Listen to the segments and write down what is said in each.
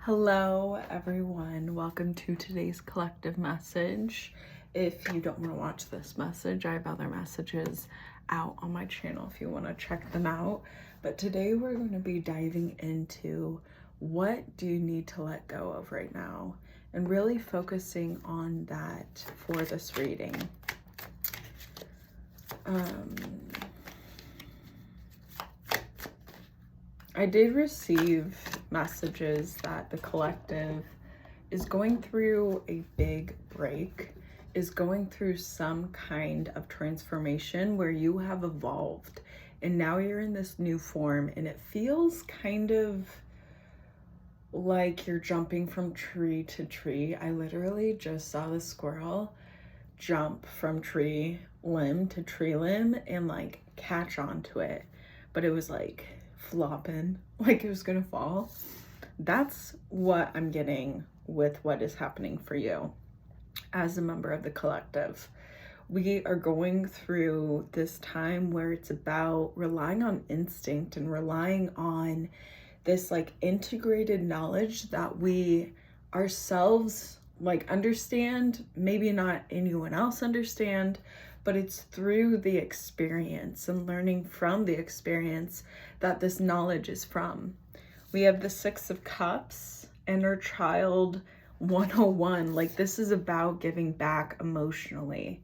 Hello everyone, welcome to today's collective message. If you don't want to watch this message, I have other messages out on my channel if you want to check them out. But today we're going to be diving into what do you need to let go of right now and really focusing on that for this reading. I did receive messages that the collective is going through a big break, is going through some kind of transformation where you have evolved and now you're in this new form, and it feels kind of like you're jumping from tree to tree. I literally just saw the squirrel jump from tree limb to tree limb and like catch onto it, but it was like flopping like it was gonna fall. That's what I'm getting with what is happening for you as a member of the collective. We are going through this time where it's about relying on instinct and relying on this like integrated knowledge that we ourselves like understand, maybe not anyone else understand, but it's through the experience and learning from the experience that this knowledge is from. We have the Six of Cups, Inner Child 101. Like, this is about giving back emotionally.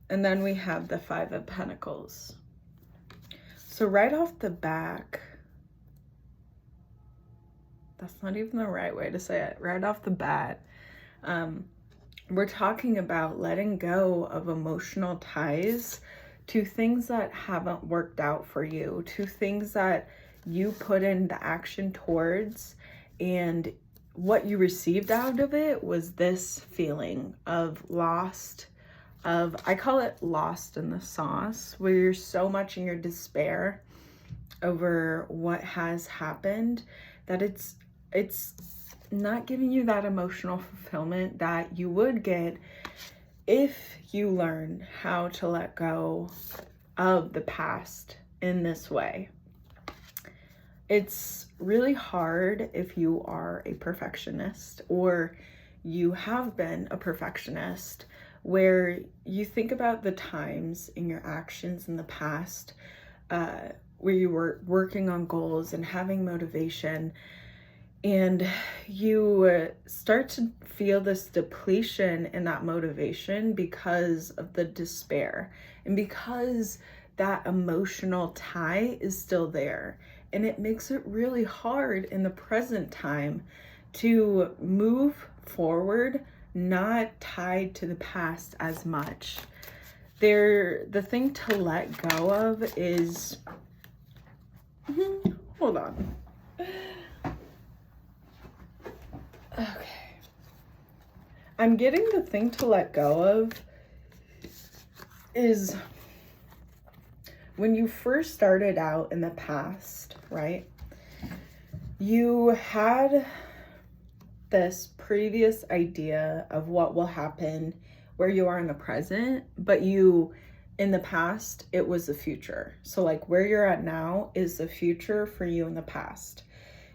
And then we have the Five of Pentacles. So right off the back, that's not even the right way to say it. Right off the bat, we're talking about letting go of emotional ties to things that haven't worked out for you, to things that you put in the action towards, and what you received out of it was this feeling of lost, of, I call it lost in the sauce, where you're so much in your despair over what has happened that it's not giving you that emotional fulfillment that you would get if you learn how to let go of the past in this way. It's really hard if you are a perfectionist or you have been a perfectionist, where you think about the times in your actions in the past where you were working on goals and having motivation, and you start to feel this depletion in that motivation because of the despair and because that emotional tie is still there. And it makes it really hard in the present time to move forward, not tied to the past as much. The thing to let go of is, hold on. Okay. I'm getting the thing to let go of is when you first started out in the past, right? You had this previous idea of what will happen where you are in the present, but in the past, it was the future. So like where you're at now is the future for you in the past.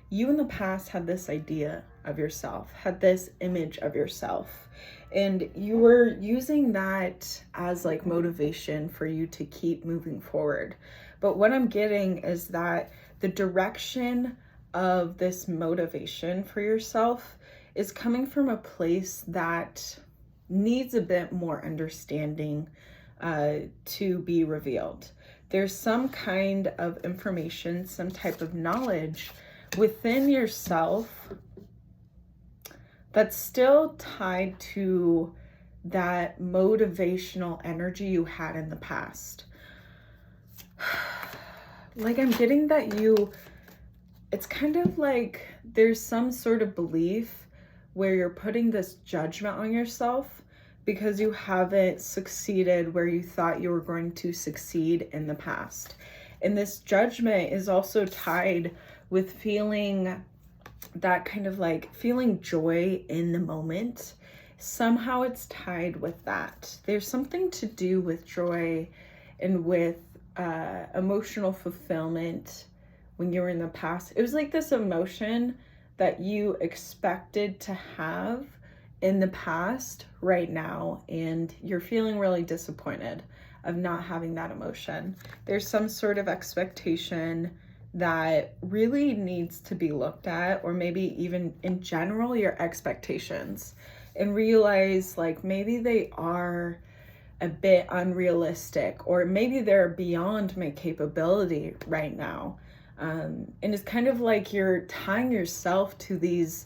You in the past had this idea of yourself, had this image of yourself, and you were using that as like motivation for you to keep moving forward. But what I'm getting is that the direction of this motivation for yourself is coming from a place that needs a bit more understanding to be revealed. There's some kind of information, some type of knowledge within yourself that's still tied to that motivational energy you had in the past. Like, I'm getting that it's kind of like there's some sort of belief where you're putting this judgment on yourself because you haven't succeeded where you thought you were going to succeed in the past. And this judgment is also tied with feeling that kind of like feeling joy in the moment. Somehow it's tied with that. There's something to do with joy and with emotional fulfillment when you were in the past. It was like this emotion that you expected to have in the past right now, and you're feeling really disappointed of not having that emotion. There's some sort of expectation that really needs to be looked at, or maybe even in general, your expectations, and realize like maybe they are a bit unrealistic, or maybe they're beyond my capability right now. And it's kind of like you're tying yourself to these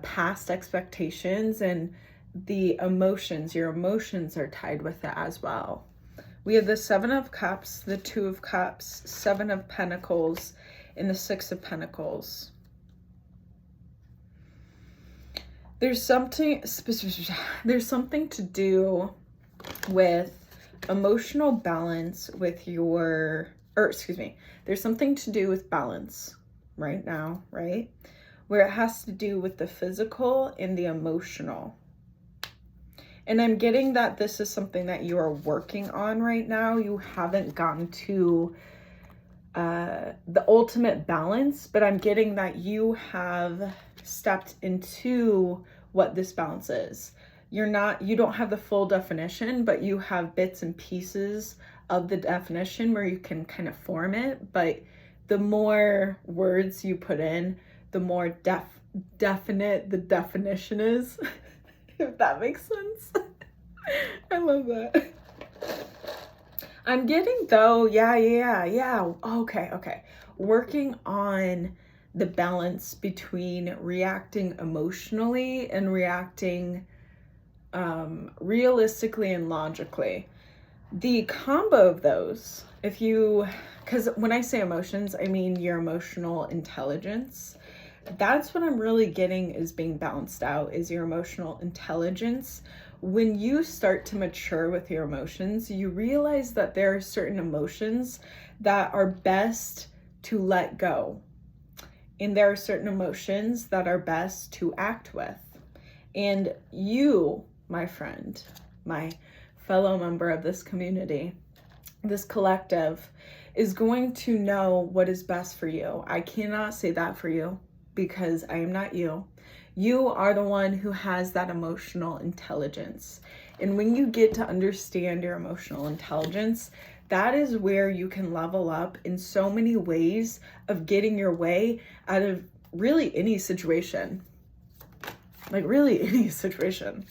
past expectations, and the emotions, your emotions are tied with it as well. We have the Seven of Cups, the Two of Cups, Seven of Pentacles, and the Six of Pentacles. There's something to do with emotional balance with there's something to do with balance right now, right? Where it has to do with the physical and the emotional. And I'm getting that this is something that you are working on right now. You haven't gotten to the ultimate balance, but I'm getting that you have stepped into what this balance is. You don't have the full definition, but you have bits and pieces of the definition where you can kind of form it. But the more words you put in, the more definite the definition is, if that makes sense. I love that. I'm getting though, okay. Working on the balance between reacting emotionally and reacting realistically and logically. The combo of those, because when I say emotions, I mean your emotional intelligence. That's what I'm really getting is being balanced out, is your emotional intelligence. When you start to mature with your emotions, you realize that there are certain emotions that are best to let go. And there are certain emotions that are best to act with. And you, my friend, my fellow member of this community, this collective, is going to know what is best for you. I cannot say that for you because I am not you. You are the one who has that emotional intelligence. And when you get to understand your emotional intelligence, that is where you can level up in so many ways of getting your way out of really any situation. Like really any situation.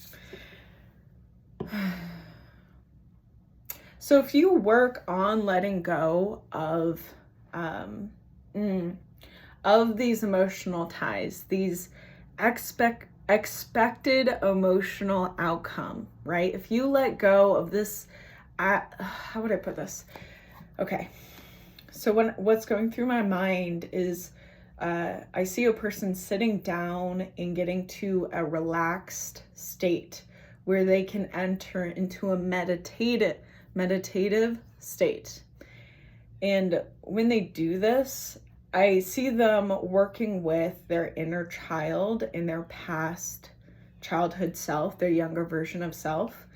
So if you work on letting go of these emotional ties, these expected emotional outcome, right? If you let go of this, how would I put this? Okay. So what's going through my mind is I see a person sitting down and getting to a relaxed state where they can enter into a meditative state. And when they do this, I see them working with their inner child and their past childhood self, their younger version of self.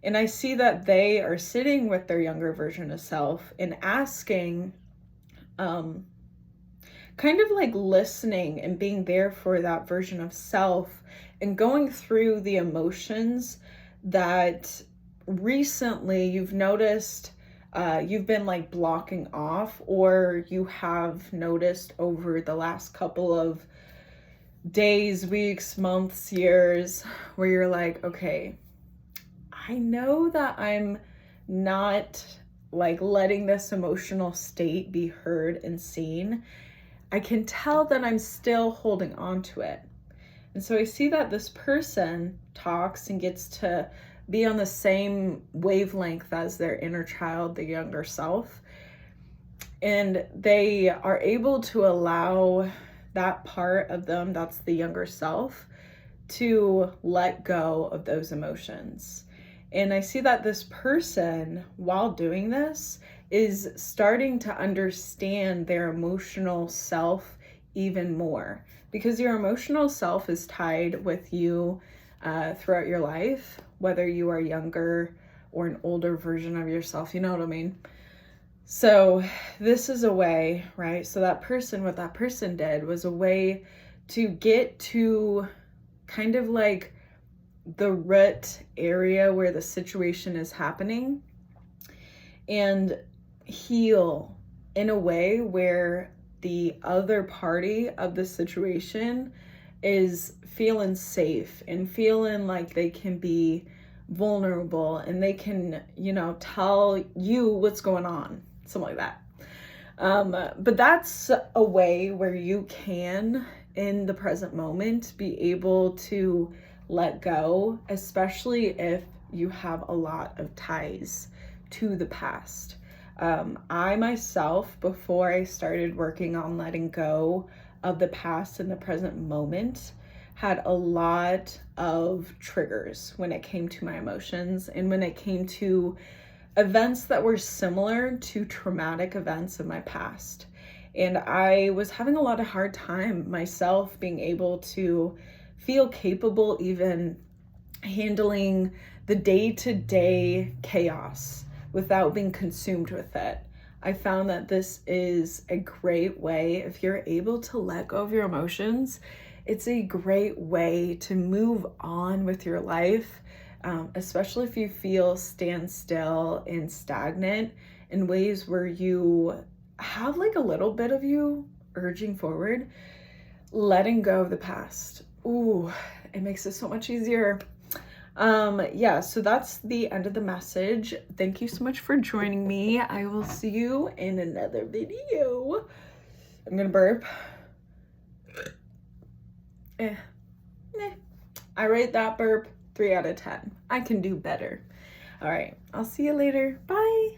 And I see that they are sitting with their younger version of self and asking, kind of like listening and being there for that version of self and going through the emotions that recently you've noticed you've been like blocking off, or you have noticed over the last couple of days, weeks, months, years, where you're like, okay, I know that I'm not like letting this emotional state be heard and seen. I can tell that I'm still holding on to it. And so I see that this person talks and gets to be on the same wavelength as their inner child, the younger self. And they are able to allow that part of them, that's the younger self, to let go of those emotions. And I see that this person, while doing this, is starting to understand their emotional self even more, because your emotional self is tied with you throughout your life, whether you are younger or an older version of yourself, you know what I mean? So this is a way, right? So that person, what that person did was a way to get to kind of like the root area where the situation is happening and heal in a way where the other party of the situation is feeling safe and feeling like they can be vulnerable and they can, you know, tell you what's going on, something like that. But that's a way where you can, in the present moment, be able to let go, especially if you have a lot of ties to the past. I myself, before I started working on letting go of the past in the present moment, had a lot of triggers when it came to my emotions and when it came to events that were similar to traumatic events of my past. And I was having a lot of hard time myself being able to feel capable even handling the day-to-day chaos without being consumed with it. I found that this is a great way, if you're able to let go of your emotions, it's a great way to move on with your life, especially if you feel standstill and stagnant in ways where you have like a little bit of you urging forward. Letting go of the past, ooh, it makes it so much easier. Yeah, so that's the end of the message. Thank you so much for joining me. I will see you in another video. I'm gonna burp. I rate that burp 3 out of 10. I can do better. All right, I'll see you later. Bye.